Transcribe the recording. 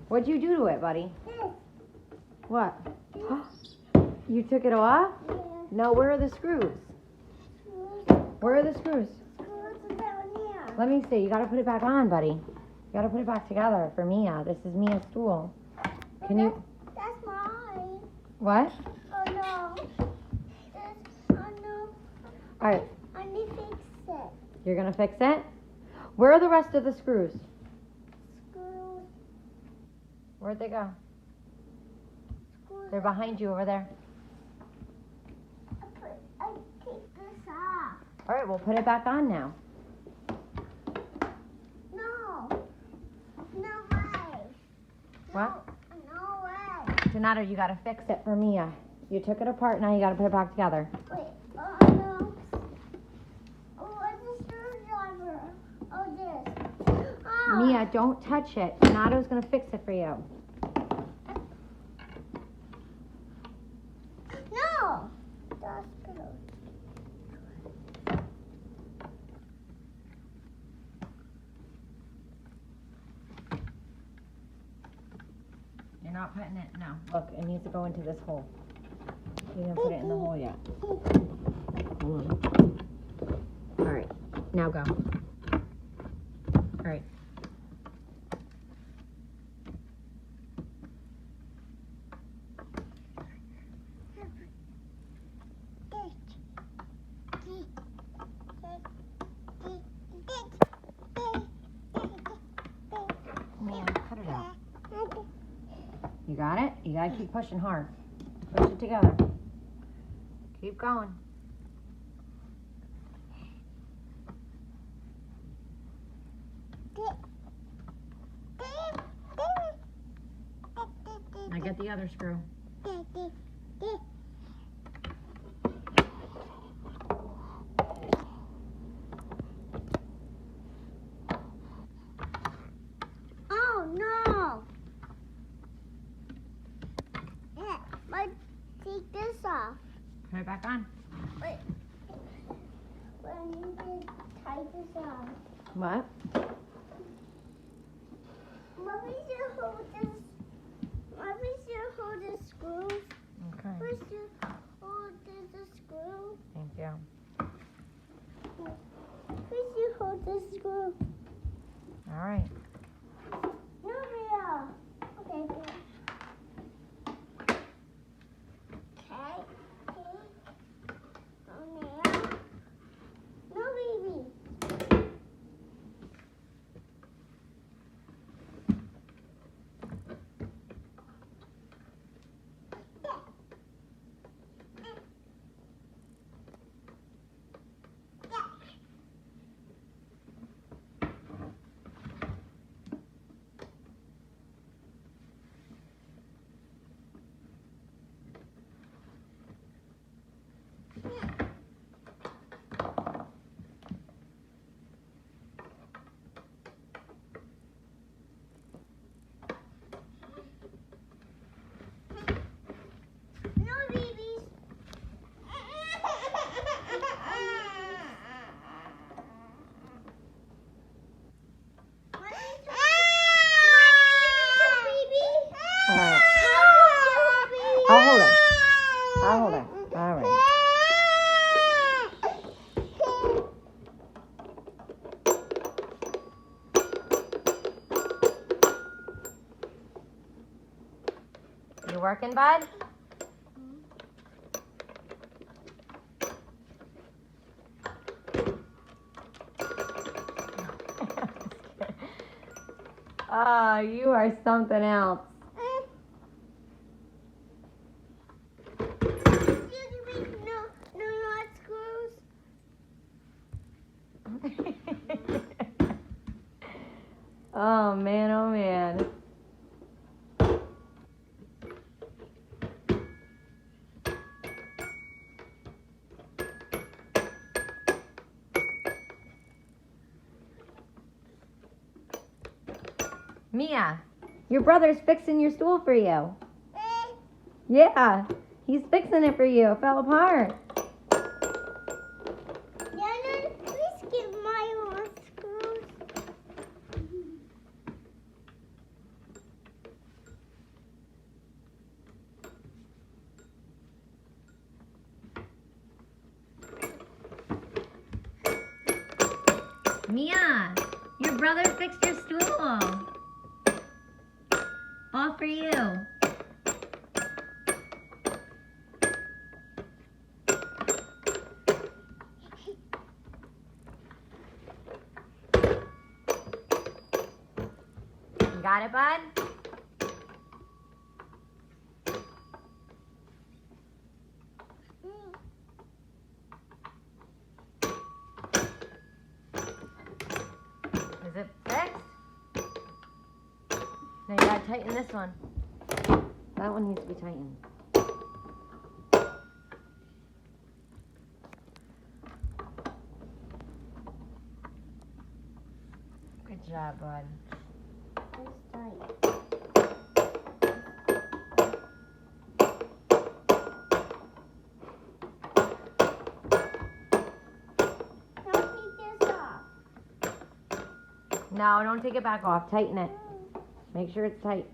What'd you do to it, buddy? This. What? You took it off? Yeah. No, where are the screws? Screws. Where are the screws? Screws are down here. Let me see. You gotta put it back on, buddy. You gotta put it back together for Mia. This is Mia's stool. Can you? That's mine. What? Oh no. Oh no. All right. I need to fix it. You're gonna fix it? Where are the rest of the screws? Screws. Where'd they go? Screws. They're behind you over there. I take this off. All right, we'll put it back on now. No. No way. What? No way. Donato, you gotta fix it for Mia. You took it apart, now you gotta put it back together. Wait. Oh no. Oh, what's the screwdriver? Oh, this. Oh. Mia, don't touch it. Donato's gonna fix it for you. No. That's good. You're not putting it, no. Look, it needs to go into this hole. You didn't put it in the hole yet. Hold on. All right, now go. All right. Mia, cut it out. You got it? You gotta keep pushing hard. Push it together. Keep going. Now get the other screw. Oh no! Yeah, but take this off. Put it back on. Wait. But I need to tie this off. What? Mommy should hold this. Mommy should hold the screws. Okay. First you hold the screw. Thank you. First you hold the screw. All right. No, Mia. Okay, good. Okay. Oh, Mia. No, baby. No, babies. All right. I'll hold it. I'll hold it. All right. You working, bud? Oh, you are something else. Oh, man, oh, man. Mia, your brother's fixing your stool for you. Yeah, he's fixing it for you. It fell apart. Please get my screws. Mia, your brother fixed your stool. All for you. You got it, bud? Is it fixed? Now you gotta tighten this one. That one needs to be tightened. Good job, bud. It's tight. Don't take this off. No, don't take it back off. Tighten it. Make sure it's tight.